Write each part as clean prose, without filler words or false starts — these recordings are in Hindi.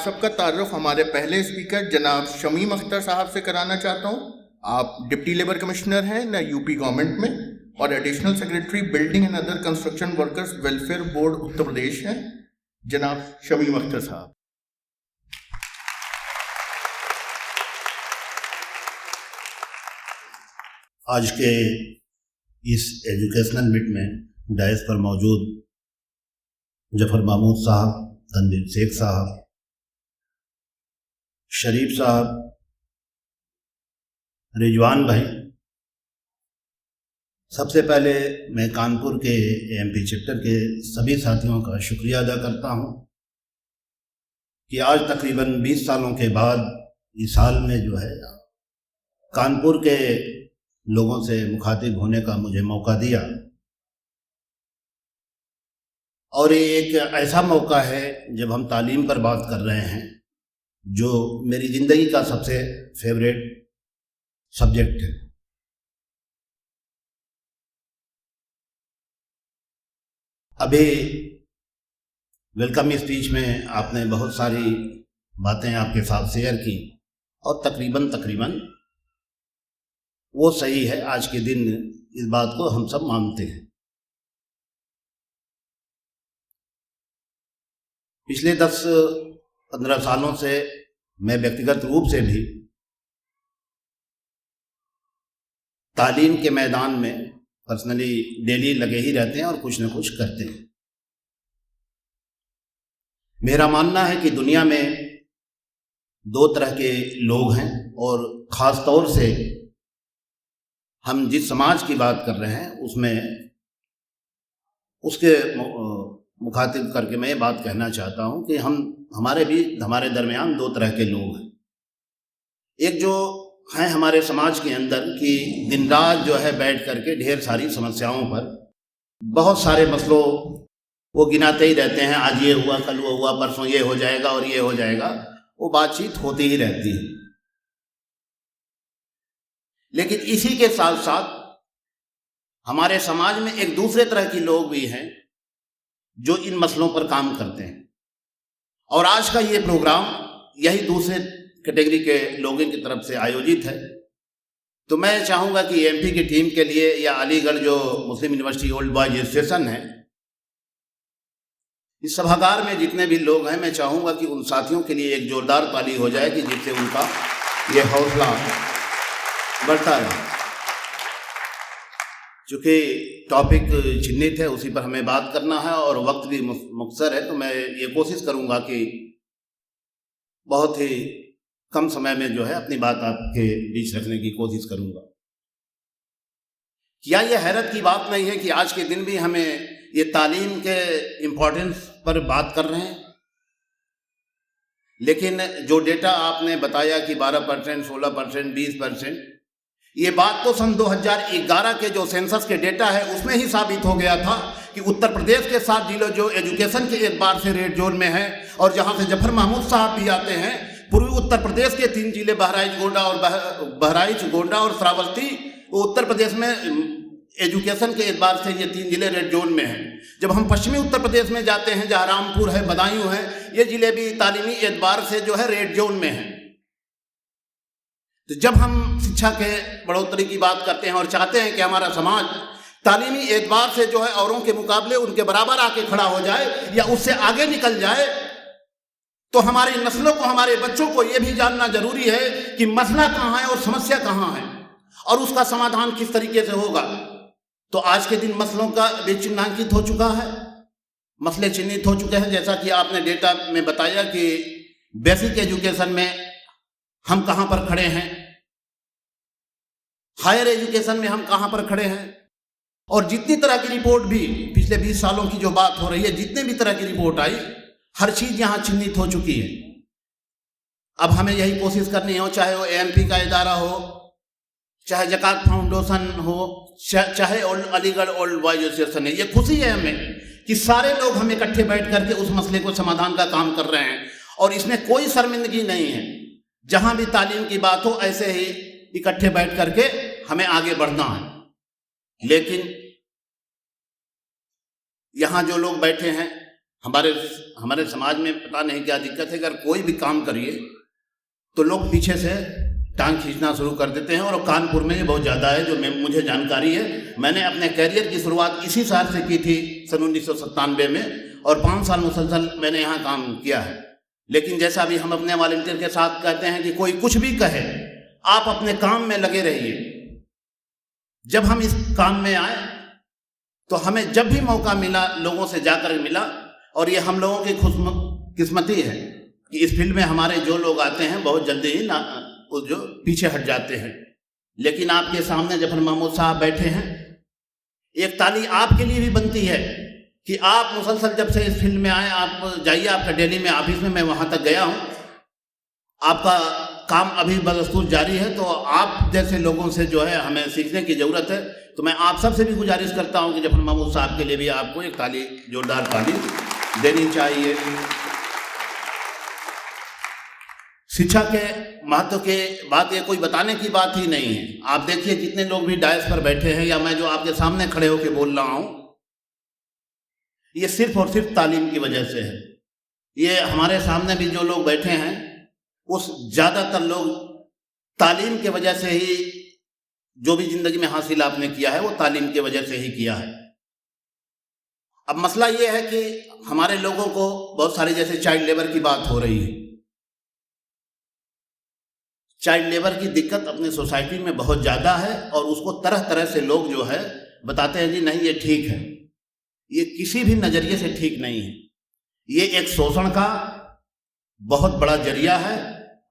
सबका तारुफ हमारे पहले स्पीकर जनाब शमीम अख्तर साहब से कराना चाहता हूँ। आप डिप्टी लेबर कमिश्नर हैं न यूपी गवर्नमेंट में और additional secretary building and other construction workers welfare board Uttar Pradesh हैं। जनाब शमीम अख्तर साहब। आज के इस एजुकेशनल मीट में डायस पर मौजूद जफर महमूद साहब, तनवीर शेख साहब, शरीफ साहब, रिजवान भाई, सबसे पहले मैं कानपुर के एमपी चैप्टर के सभी साथियों का शुक्रिया अदा करता हूं कि आज तकरीबन 20 सालों के बाद इस साल में जो है कानपुर के लोगों से मुखातिब होने का मुझे मौका दिया। और ये एक ऐसा मौका है जब हम तालीम पर बात कर रहे हैं जो मेरी ज़िंदगी का सबसे फेवरेट सब्जेक्ट है। अभी वेलकम स्पीच में आपने बहुत सारी बातें आपके साथ शेयर की और तकरीबन वो सही है। आज के दिन इस बात को हम सब मानते हैं। पिछले 10-15 सालों से मैं व्यक्तिगत रूप से भी तालीम के मैदान में पर्सनली डेली लगे ही रहते हैं और कुछ न कुछ करते हैं। मेरा मानना है कि दुनिया में 2 तरह के लोग हैं और ख़ास तौर से हम जिस समाज की बात कर रहे हैं उसमें उसके मुखातिब करके मैं ये बात कहना चाहता हूं कि हमारे दरमियान 2 तरह के लोग हैं। एक जो हैं हमारे समाज के अंदर कि दिन रात जो है बैठ करके ढेर सारी समस्याओं पर बहुत सारे मसलों वो गिनाते ही रहते हैं। आज ये हुआ, कल वो हुआ, परसों ये हो जाएगा और ये हो जाएगा, वो बातचीत होती ही रहती है। लेकिन इसी के साथ साथ हमारे समाज में एक दूसरे तरह के लोग भी हैं जो इन मसलों पर काम करते हैं। और आज का ये प्रोग्राम यही दूसरे कैटेगरी के लोगों की तरफ से आयोजित है। तो मैं चाहूँगा कि एमपी की टीम के लिए या अलीगढ़ जो मुस्लिम यूनिवर्सिटी ओल्ड बॉयज स्टेशन है, इस सभागार में जितने भी लोग हैं, मैं चाहूँगा कि उन साथियों के लिए एक जोरदार ताली हो जाए कि जिससे उनका ये हौसला बढ़ता है। चूँकि टॉपिक चिन्हित है, उसी पर हमें बात करना है और वक्त भी मुख्तसर है, तो मैं ये कोशिश करूँगा कि बहुत ही कम समय में जो है अपनी बात आपके बीच रखने की कोशिश करूँगा। क्या ये हैरत की बात नहीं है कि आज के दिन भी हमें ये तालीम के इम्पोर्टेंस पर बात कर रहे हैं, लेकिन जो डेटा आपने बताया कि 12%, 16%, 20%, ये बात तो सन 2011 के जो सेंसस के डेटा है उसमें ही साबित हो गया था कि उत्तर प्रदेश के 7 जिले जो एजुकेशन के एतबार से रेड जोन में हैं और जहां से जफर महमूद साहब भी आते हैं, पूर्वी उत्तर प्रदेश के 3 जिले बहराइच, गोंडा और श्रावस्ती, वो उत्तर प्रदेश में एजुकेशन के एतबार से ये 3 जिले रेड जोन में हैं। जब हम पश्चिमी उत्तर प्रदेश में जाते हैं, जहाँ रामपुर है, बदायूं है, ये जिले भी तालीमी एतबार से जो है रेड जोन में हैं। तो जब हम शिक्षा के बढ़ोतरी की बात करते हैं और चाहते हैं कि हमारा समाज तालीमी एतबार से जो है औरों के मुकाबले उनके बराबर आके खड़ा हो जाए या उससे आगे निकल जाए, तो हमारी नस्लों को, हमारे बच्चों को ये भी जानना जरूरी है कि मसला कहाँ है और समस्या कहाँ है और उसका समाधान किस तरीके से होगा। तो आज के दिन मसलों का भी चिन्हांकित हो चुका है, मसले चिन्हित हो चुके हैं। जैसा कि आपने डेटा में बताया कि बेसिक एजुकेशन में हम कहाँ पर खड़े हैं, हायर एजुकेशन में हम कहाँ पर खड़े हैं, और जितनी तरह की रिपोर्ट भी पिछले 20 सालों की जो बात हो रही है, जितने भी तरह की रिपोर्ट आई, हर चीज यहाँ चिन्हित हो चुकी है। अब हमें यही कोशिश करनी हो, चाहे वो एएमपी का इदारा हो, चाहे जकात फाउंडेशन हो, चाहे अलीगढ़ ओल्ड बॉयज एसोसिएशन है। ये खुशी है हमें कि सारे लोग हम इकट्ठे बैठ करके उस मसले को समाधान का काम कर रहे हैं और इसमें कोई शर्मिंदगी नहीं है। जहां भी तालीम की बात हो, ऐसे ही इकट्ठे बैठ करके हमें आगे बढ़ना है। लेकिन यहां जो लोग बैठे हैं हमारे समाज में पता नहीं क्या दिक्कत है, अगर कोई भी काम करिए तो लोग पीछे से टांग खींचना शुरू कर देते हैं, और कानपुर में ये बहुत ज़्यादा है, जो मुझे जानकारी है। मैंने अपने कैरियर की शुरुआत इसी शहर से की थी सन 1997 में, और 5 साल मुसलसल मैंने यहाँ काम किया है। लेकिन जैसा अभी हम अपने वॉलंटियर के साथ कहते हैं कि कोई कुछ भी कहे, आप अपने काम में लगे रहिए। जब हम इस काम में आए तो हमें जब भी मौका मिला लोगों से जाकर मिला, और ये हम लोगों की खुशकिस्मती है कि इस फील्ड में हमारे जो लोग आते हैं बहुत जल्दी ही जो पीछे हट जाते हैं। लेकिन आपके सामने जफर महमूद साहब बैठे हैं, एक ताली आपके लिए भी बनती है कि आप मुसलसल जब से इस फील्ड में आए, आप जाइए, आपका दिल्ली में ऑफिस में मैं वहाँ तक गया हूँ, आपका काम अभी बदस्तूर जारी है। तो आप जैसे लोगों से जो है हमें सीखने की ज़रूरत है। तो मैं आप सबसे भी गुजारिश करता हूँ कि जफर महमूद साहब के लिए भी आपको एक ताली, जोरदार ताली देनी चाहिए। शिक्षा के महत्व के बात ये कोई बताने की बात ही नहीं है। आप देखिए कितने लोग भी डायस पर बैठे हैं, या मैं जो आपके सामने खड़े होकर बोल रहा हूँ, ये सिर्फ और सिर्फ तालीम की वजह से है। ये हमारे सामने भी जो लोग बैठे हैं, उस ज़्यादातर लोग तालीम के वजह से ही, जो भी ज़िंदगी में हासिल आपने किया है वो तालीम के वजह से ही किया है। अब मसला ये है कि हमारे लोगों को बहुत सारी, जैसे चाइल्ड लेबर की बात हो रही है, चाइल्ड लेबर की दिक्कत अपनी सोसाइटी में बहुत ज़्यादा है, और उसको तरह तरह से लोग जो है बताते हैं जी नहीं ये ठीक है। ये किसी भी नज़रिए से ठीक नहीं है। ये एक शोषण का बहुत बड़ा जरिया है,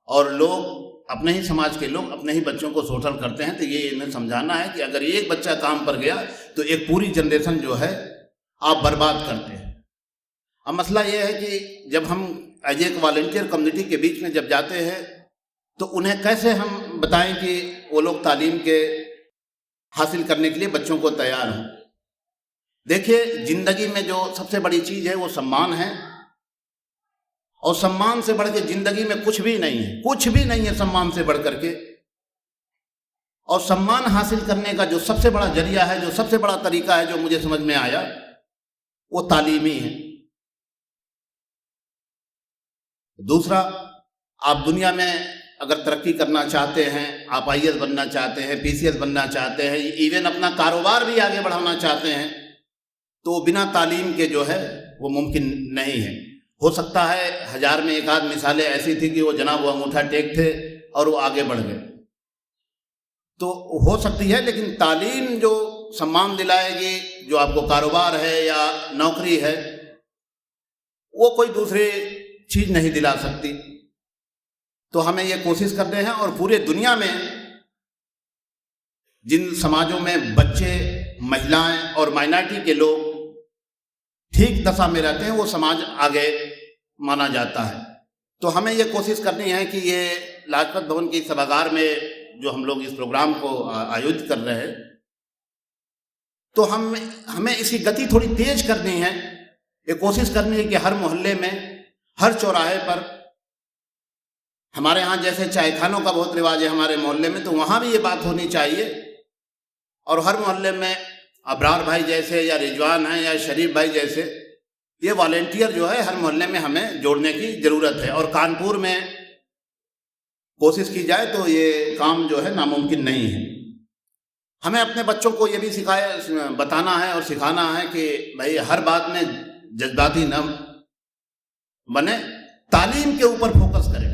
और लोग, अपने ही समाज के लोग अपने ही बच्चों को शोषण करते हैं। तो ये इन्हें समझाना है कि अगर एक बच्चा काम पर गया तो एक पूरी जनरेशन जो है आप बर्बाद करते हैं। अब मसला ये है कि जब हम एज एक वॉलंटियर कम्युनिटी के बीच में जब जाते हैं तो उन्हें कैसे हम बताएं कि वो लोग तालीम के हासिल करने के लिए बच्चों को तैयार हों। देखिए, ज़िंदगी में जो सबसे बड़ी चीज़ है वो सम्मान है, और सम्मान से बढ़ के ज़िंदगी में कुछ भी नहीं है, कुछ भी नहीं है सम्मान से बढ़ करके। और सम्मान हासिल करने का जो सबसे बड़ा जरिया है, जो सबसे बड़ा तरीका है, जो मुझे समझ में आया, वो तालीमी है। दूसरा, आप दुनिया में अगर तरक्की करना चाहते हैं, आप IAS बनना चाहते हैं, PCS बनना चाहते हैं, इवन अपना कारोबार भी आगे बढ़ाना चाहते हैं, तो बिना तालीम के जो है वो मुमकिन नहीं है। हो सकता है 1000 में एक आध मिसालें ऐसी थी कि वो जनाब वो अंगूठा टेक थे और वो आगे बढ़ गए, तो हो सकती है। लेकिन तालीम जो सम्मान दिलाएगी, जो आपको कारोबार है या नौकरी है, वो कोई दूसरी चीज़ नहीं दिला सकती। तो हमें ये कोशिश करते हैं, और पूरे दुनिया में जिन समाजों में बच्चे, महिलाएं और माइनॉरिटी के लोग ठीक दशा में रहते हैं, वो समाज आगे माना जाता है। तो हमें ये कोशिश करनी है कि ये लाजपत भवन की सभागार में जो हम लोग इस प्रोग्राम को आयोजित कर रहे हैं, तो हमें इसकी गति थोड़ी तेज करनी है। ये कोशिश करनी है कि हर मोहल्ले में, हर चौराहे पर, हमारे यहाँ जैसे चाय खानों का बहुत रिवाज है हमारे मोहल्ले में, तो वहाँ भी ये बात होनी चाहिए। और हर मोहल्ले में अबरार भाई जैसे, या रिजवान हैं, या शरीफ भाई जैसे, ये वॉलेंटियर जो है हर मोहल्ले में हमें जोड़ने की ज़रूरत है। और कानपुर में कोशिश की जाए तो ये काम जो है नामुमकिन नहीं है। हमें अपने बच्चों को ये भी बताना है और सिखाना है कि भाई हर बात में जज्बाती न बने, तालीम के ऊपर फोकस करें।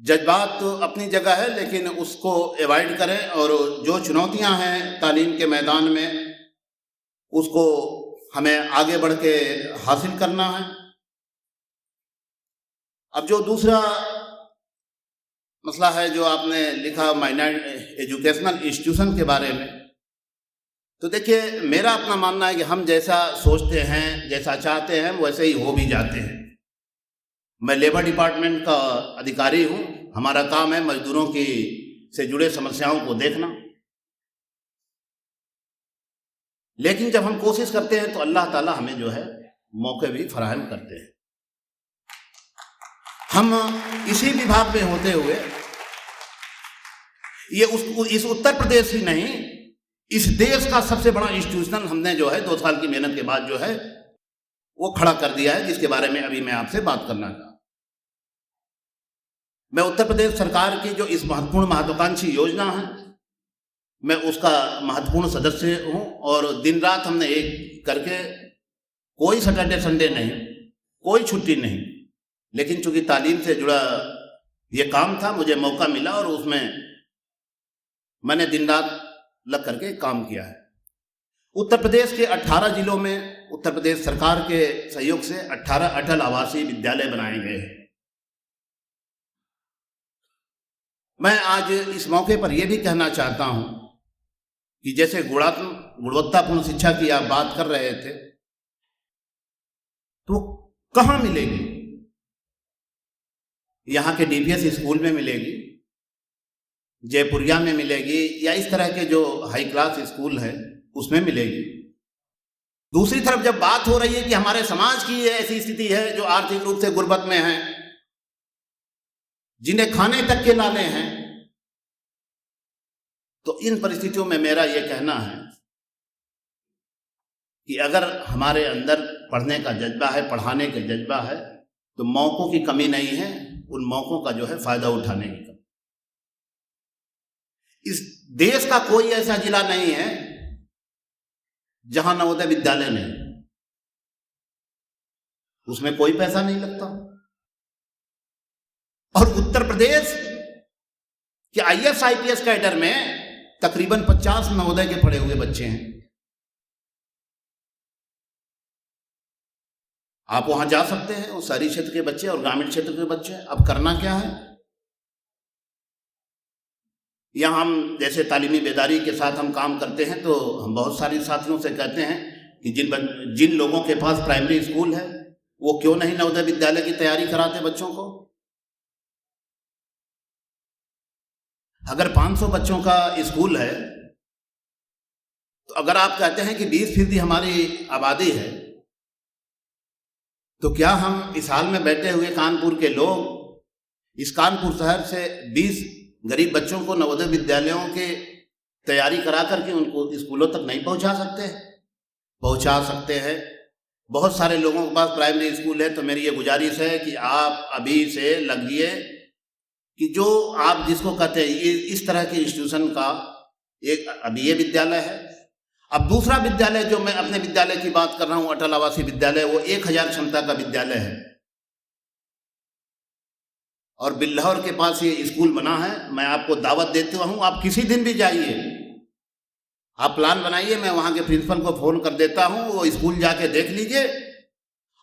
जज्बात तो अपनी जगह है, लेकिन उसको अवॉइड करें, और जो चुनौतियां हैं तालीम के मैदान में, उसको हमें आगे बढ़ के हासिल करना है। अब जो दूसरा मसला है जो आपने लिखा माइनॉरिटी एजुकेशनल इंस्टीट्यूशन के बारे में, तो देखिए, मेरा अपना मानना है कि हम जैसा सोचते हैं, जैसा चाहते हैं, वैसे ही हो भी जाते हैं। मैं लेबर डिपार्टमेंट का अधिकारी हूँ। हमारा काम है मजदूरों की से जुड़े समस्याओं को देखना। लेकिन जब हम कोशिश करते हैं तो अल्लाह ताला हमें जो है मौके भी फराहम करते हैं। हम इसी विभाग में होते हुए इस उत्तर प्रदेश ही नहीं, इस देश का सबसे बड़ा इंस्टीट्यूशन हमने जो है 2 साल की मेहनत के बाद जो है वो खड़ा कर दिया है, जिसके बारे में अभी मैं आपसे बात करना चाहता हूँ। मैं उत्तर प्रदेश सरकार की जो इस महत्वपूर्ण महत्वाकांक्षी योजना है, मैं उसका महत्वपूर्ण सदस्य हूँ और दिन रात हमने एक करके, कोई सैटरडे संडे नहीं, कोई छुट्टी नहीं, लेकिन चूंकि तालीम से जुड़ा ये काम था, मुझे मौका मिला और उसमें मैंने दिन रात लग करके काम किया है। उत्तर प्रदेश के 18 जिलों में उत्तर प्रदेश सरकार के सहयोग से 18 अटल आवासीय विद्यालय बनाए गए हैं। मैं आज इस मौके पर यह भी कहना चाहता हूं कि जैसे गुणवत्तापूर्ण शिक्षा की आप बात कर रहे थे, तो कहां मिलेगी? यहां के डीपीएस स्कूल में मिलेगी, जयपुरिया में मिलेगी, या इस तरह के जो हाई क्लास स्कूल है उसमें मिलेगी। दूसरी तरफ जब बात हो रही है कि हमारे समाज की ऐसी स्थिति है जो आर्थिक रूप से गुर्बत में है, जिन्हें खाने तक के लाले हैं, तो इन परिस्थितियों में मेरा यह कहना है कि अगर हमारे अंदर पढ़ने का जज्बा है, पढ़ाने का जज्बा है, तो मौकों की कमी नहीं है, उन मौकों का जो है फायदा उठाने की कमी। इस देश का कोई ऐसा जिला नहीं है जहां नवोदय विद्यालय नहीं, उसमें कोई पैसा नहीं लगता। और उत्तर प्रदेश के आईएएस आईपीएस कैडर में तकरीबन 50 नवोदय के पढ़े हुए बच्चे हैं। आप वहां जा सकते हैं, वो शहरी क्षेत्र के बच्चे और ग्रामीण क्षेत्र के बच्चे। अब करना क्या है? यहां हम जैसे तालीमी बेदारी के साथ हम काम करते हैं, तो हम बहुत सारे साथियों से कहते हैं कि जिन लोगों के पास प्राइमरी स्कूल है वो क्यों नहीं नवोदय विद्यालय की तैयारी कराते बच्चों को। अगर 500 बच्चों का स्कूल है, तो अगर आप कहते हैं कि 20% हमारी आबादी है, तो क्या हम इस हाल में बैठे हुए कानपुर के लोग इस कानपुर शहर से 20 गरीब बच्चों को नवोदय विद्यालयों के तैयारी करा करके उनको स्कूलों तक नहीं पहुंचा सकते? पहुंचा सकते हैं। बहुत सारे लोगों के पास प्राइमरी स्कूल है। तो मेरी ये गुजारिश है कि आप अभी से लगिए कि जो आप जिसको कहते हैं ये इस तरह के इंस्टीट्यूशन का एक अभी ये विद्यालय है। अब दूसरा विद्यालय जो मैं अपने विद्यालय की बात कर रहा हूँ, अटल आवासीय विद्यालय, वो 1000 क्षमता का विद्यालय है और बिल्हौर के पास ये स्कूल बना है। मैं आपको दावत देता हूँ, आप किसी दिन भी जाइए, आप प्लान बनाइए, मैं वहाँ के प्रिंसिपल को फ़ोन कर देता हूँ, वो स्कूल जाके देख लीजिए।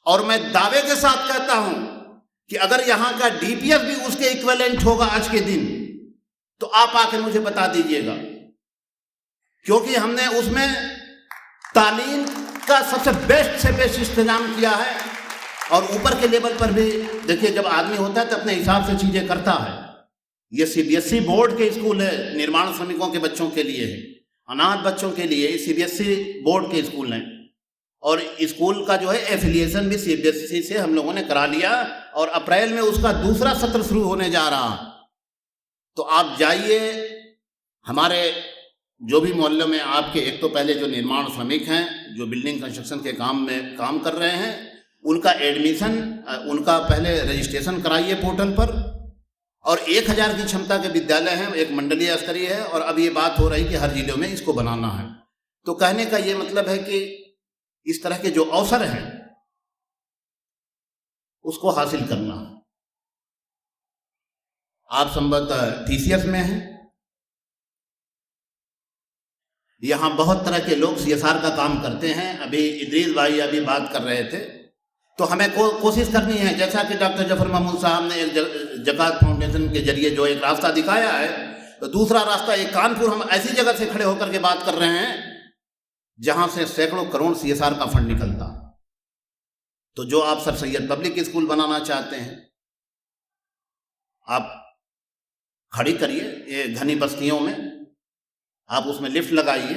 और मैं दावे के साथ कहता हूँ कि अगर यहाँ का डीपीएस भी उसके इक्विवेलेंट होगा आज के दिन, तो आप आके मुझे बता दीजिएगा, क्योंकि हमने उसमें तालीम का सबसे बेस्ट से बेस्ट इंतजाम किया है। और ऊपर के लेवल पर भी देखिए, जब आदमी होता है तो अपने हिसाब से चीज़ें करता है। ये सीबीएसई बोर्ड के स्कूल है, निर्माण श्रमिकों के बच्चों के लिए है, अनाथ बच्चों के लिए सीबीएसई बोर्ड के स्कूल हैं। और स्कूल का जो है एफिलिएशन भी सीबीएसई से हम लोगों ने करा लिया और अप्रैल में उसका दूसरा सत्र शुरू होने जा रहा है। तो आप जाइए, हमारे जो भी मोहल्लों में आपके, एक तो पहले जो निर्माण श्रमिक हैं जो बिल्डिंग कंस्ट्रक्शन के काम में काम कर रहे हैं, उनका एडमिशन, उनका पहले रजिस्ट्रेशन कराइए पोर्टल पर। और 1000 की क्षमता के विद्यालय हैं, एक मंडलीय स्तरीय है, और अब ये बात हो रही कि हर जिले में इसको बनाना है। तो कहने का ये मतलब है कि इस तरह के जो अवसर हैं उसको हासिल करना। आप संभवतः टीसीएस में हैं, यहां बहुत तरह के लोग सीएसआर का काम करते हैं। अभी इदरीस भाई अभी बात कर रहे थे, तो हमें कोशिश करनी है, जैसा कि डॉक्टर जफर महमूद साहब ने एक जकात फाउंडेशन के जरिए जो एक रास्ता दिखाया है, तो दूसरा रास्ता एक कानपुर, हम ऐसी जगह से खड़े होकर के बात कर रहे हैं जहां से सैकड़ों करोड़ सीएसआर का फंड निकलता। तो जो आप सर सैयद पब्लिक स्कूल बनाना चाहते हैं, आप खड़ी करिए ये घनी बस्तियों में, आप उसमें लिफ्ट लगाइए,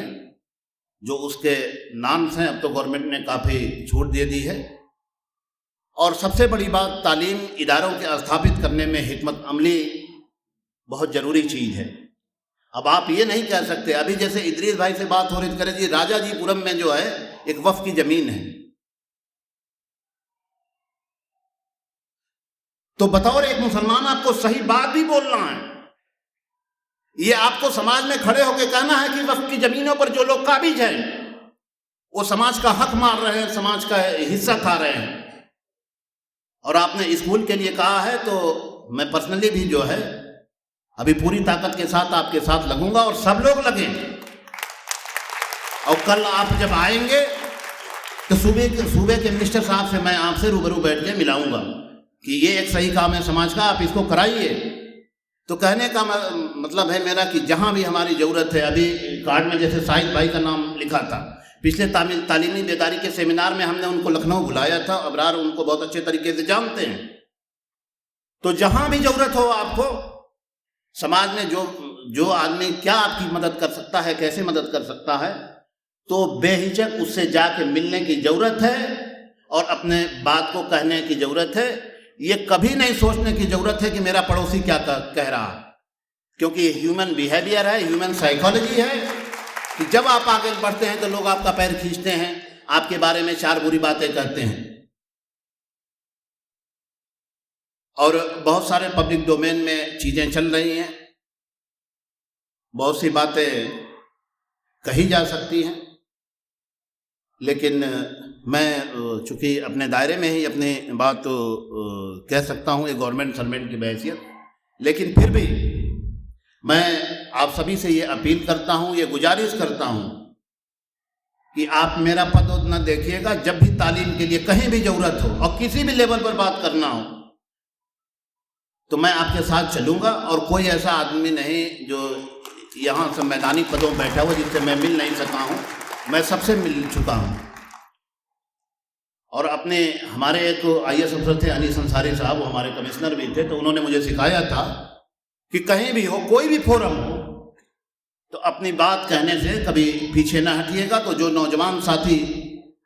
जो उसके नाम से अब तो गवर्नमेंट ने काफ़ी छूट दे दी है। और सबसे बड़ी बात, तालीम इदारों के स्थापित करने में हिकमत अमली बहुत ज़रूरी चीज़ है। अब आप ये नहीं कह सकते, अभी जैसे इदरीस भाई से बात हो रही थी, जी राजाजीपुरम में जो है एक वक्फ की ज़मीन है, तो बतौर एक मुसलमान आपको सही बात भी बोलना है। ये आपको समाज में खड़े होकर कहना है कि वक्फ की जमीनों पर जो लोग काबिज हैं वो समाज का हक मार रहे हैं, समाज का हिस्सा खा रहे हैं। और आपने स्कूल के लिए कहा है, तो मैं पर्सनली भी जो है अभी पूरी ताकत के साथ आपके साथ लगूंगा और सब लोग लगेंगे। और कल आप जब आएंगे तो सूबे के मिनिस्टर साहब से मैं आपसे रूबरू बैठ के मिलाऊंगा कि ये एक सही काम है समाज का, आप इसको कराइए। तो कहने का मतलब है मेरा कि जहाँ भी हमारी ज़रूरत है, अभी कार्ड में जैसे शाहिद भाई का नाम लिखा था, पिछले तालीमी बेदारी के सेमिनार में हमने उनको लखनऊ बुलाया था, अबरार उनको बहुत अच्छे तरीके से जानते हैं। तो जहाँ भी ज़रूरत हो आपको, समाज में जो आदमी क्या आपकी मदद कर सकता है, कैसे मदद कर सकता है, तो बेहिचक उससे जाके मिलने की ज़रूरत है और अपने बात को कहने की ज़रूरत है। ये कभी नहीं सोचने की ज़रूरत है कि मेरा पड़ोसी क्या कह रहा है, क्योंकि ह्यूमन बिहेवियर है, ह्यूमन साइकोलॉजी है कि जब आप आगे बढ़ते हैं तो लोग आपका पैर खींचते हैं, आपके बारे में 4 बुरी बातें कहते हैं। और बहुत सारे पब्लिक डोमेन में चीज़ें चल रही हैं, बहुत सी बातें कही जा सकती हैं, लेकिन मैं चूँकि अपने दायरे में ही अपनी बात कह सकता हूँ, एक गवर्नमेंट सर्वेंट की हैसियत। लेकिन फिर भी मैं आप सभी से ये अपील करता हूँ, ये गुजारिश करता हूँ कि आप मेरा पद न देखिएगा। जब भी तालीम के लिए कहीं भी ज़रूरत हो और किसी भी लेवल पर बात करना हो तो मैं आपके साथ चलूँगा। और कोई ऐसा आदमी नहीं जो यहाँ संवैधानिक पदों में बैठा हुआ जिससे मैं मिल नहीं सका हूँ, मैं सबसे मिल चुका हूँ। और अपने हमारे एक IAS अफसर थे अनीस अंसारी साहब, वो हमारे कमिश्नर भी थे, तो उन्होंने मुझे सिखाया था कि कहीं भी हो, कोई भी फोरम हो, तो अपनी बात कहने से कभी पीछे ना हटिएगा। तो जो नौजवान साथी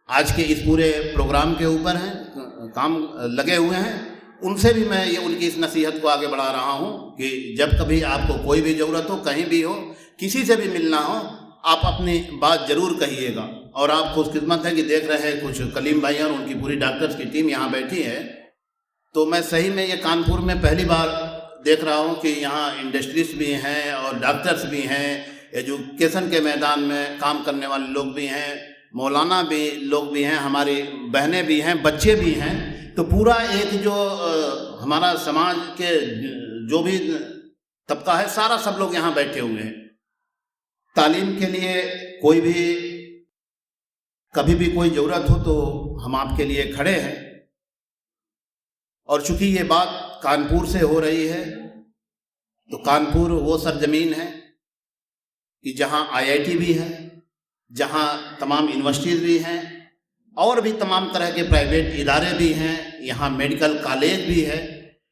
आज के इस पूरे प्रोग्राम के ऊपर हैं, काम लगे हुए हैं, उनसे भी मैं ये उनकी इस नसीहत को आगे बढ़ा रहा हूँ कि जब कभी आपको कोई भी ज़रूरत हो, कहीं भी हो, किसी से भी मिलना हो, आप अपनी बात ज़रूर कहिएगा। और आप खुशकिस्मत है कि देख रहे हैं कुछ कलीम भाई और उनकी पूरी डॉक्टर्स की टीम यहाँ बैठी है। तो मैं सही में ये कानपुर में पहली बार देख रहा हूँ कि यहाँ इंडस्ट्रीज भी हैं और डॉक्टर्स भी हैं, एजुकेशन के मैदान में काम करने वाले लोग भी हैं, मौलाना भी लोग भी हैं, हमारी बहनें भी हैं, बच्चे भी हैं। तो पूरा एक जो हमारा समाज के जो भी तबका है, सारा सब लोग यहाँ बैठे हुए हैं। तालीम के लिए कोई भी कभी भी कोई ज़रूरत हो तो हम आपके लिए खड़े हैं। और चूँकि ये बात कानपुर से हो रही है, तो कानपुर वो सरजमीन है कि जहाँ IIT भी है, जहाँ तमाम यूनिवर्सिटीज़ भी हैं और भी तमाम तरह के प्राइवेट इदारे भी हैं, यहाँ मेडिकल कॉलेज भी है।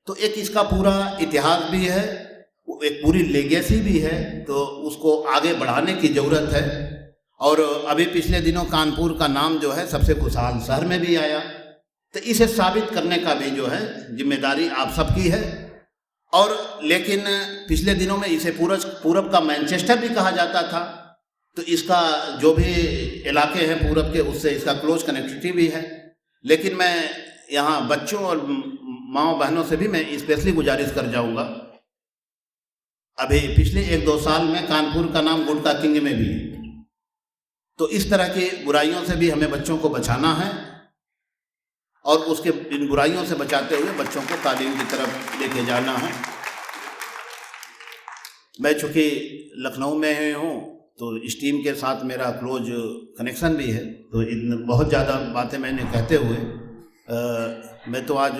तो एक इसका पूरा इतिहास भी है, एक पूरी लेगेसी भी है, तो उसको आगे बढ़ाने की ज़रूरत है। और अभी पिछले दिनों कानपुर का नाम जो है सबसे खुशहाल शहर में भी आया, तो इसे साबित करने का भी जो है जिम्मेदारी आप सबकी है। और लेकिन पिछले दिनों में इसे पूरब का मैनचेस्टर भी कहा जाता था, तो इसका जो भी इलाके हैं पूरब के, उससे इसका क्लोज कनेक्टिविटी भी है। लेकिन मैं यहाँ बच्चों और माँओं बहनों से भी मैं स्पेशली गुजारिश कर जाऊँगा, अभी पिछले 1-2 साल में कानपुर का नाम गुटका किंग में भी है, तो इस तरह की बुराइयों से भी हमें बच्चों को बचाना है और उसके इन बुराइयों से बचाते हुए बच्चों को तालीम की तरफ लेके जाना है। मैं चूँकि लखनऊ में ही हूँ तो इस टीम के साथ मेरा क्लोज कनेक्शन भी है, तो इन बहुत ज़्यादा बातें मैंने कहते हुए मैं तो आज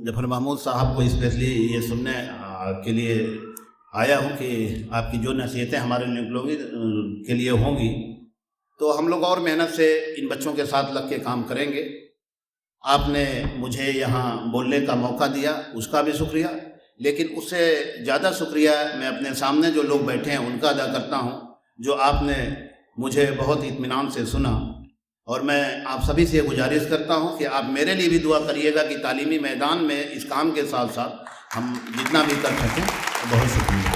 जफर महमूद साहब को स्पेशली ये सुनने के लिए आया हूँ कि आपकी जो नसीहतें हमारे लोगों के लिए होंगी, तो हम लोग और मेहनत से इन बच्चों के साथ लग के काम करेंगे। आपने मुझे यहाँ बोलने का मौका दिया, उसका भी शुक्रिया, लेकिन उससे ज़्यादा शुक्रिया मैं अपने सामने जो लोग बैठे हैं उनका अदा करता हूँ, जो आपने मुझे बहुत इत्मीनान से सुना। और मैं आप सभी से गुजारिश करता हूँ कि आप मेरे लिए भी दुआ करिएगा कि तालीमी मैदान में इस काम के साथ साथ हम जितना भी कर सकें। बहुत शुक्रिया।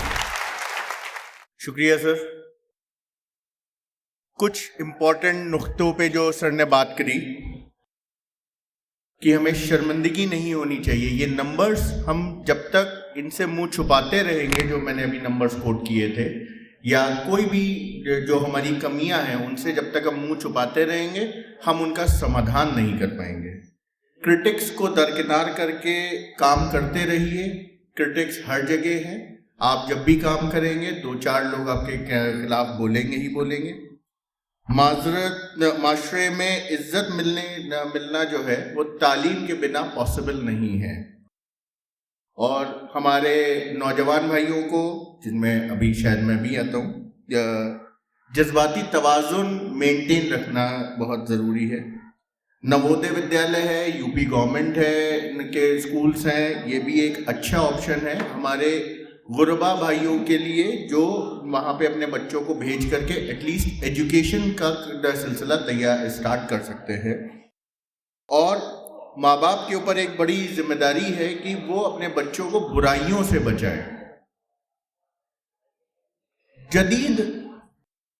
शुक्रिया सर। कुछ इम्पोर्टेंट नुक्तों पे जो सर ने बात करी, कि हमें शर्मिंदगी नहीं होनी चाहिए। ये नंबर्स हम जब तक इनसे मुंह छुपाते रहेंगे, जो मैंने अभी नंबर्स कोट किए थे, या कोई भी जो हमारी कमियां हैं उनसे जब तक हम मुंह छुपाते रहेंगे, हम उनका समाधान नहीं कर पाएंगे। क्रिटिक्स को दरकिनार करके काम करते रहिए। क्रिटिक्स हर जगह है। आप जब भी काम करेंगे 2-4 लोग आपके खिलाफ बोलेंगे ही बोलेंगे। माशरे में इज्जत मिलना जो है वो तालीम के बिना पॉसिबल नहीं है। और हमारे नौजवान भाइयों को, जिनमें अभी शायद मैं भी आता हूँ, जज्बाती तवाज़ुन मेंटेन रखना बहुत ज़रूरी है। नवोदय विद्यालय है, यूपी गवर्नमेंट है, इनके स्कूल्स हैं, ये भी एक अच्छा ऑप्शन है हमारे गुरबा भाइयों के लिए, जो वहाँ पे अपने बच्चों को भेज करके एटलीस्ट एजुकेशन का सिलसिला स्टार्ट कर सकते हैं। और माँ बाप के ऊपर एक बड़ी जिम्मेदारी है कि वो अपने बच्चों को बुराइयों से बचाए।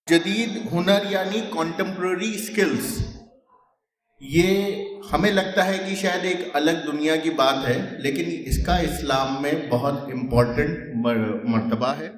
जदीद हुनर यानी कॉन्टेम्प्ररी स्किल्स, ये हमें लगता है कि शायद एक अलग दुनिया की बात है, लेकिन इसका इस्लाम में बहुत इम्पोर्टेंट मर्तबा है।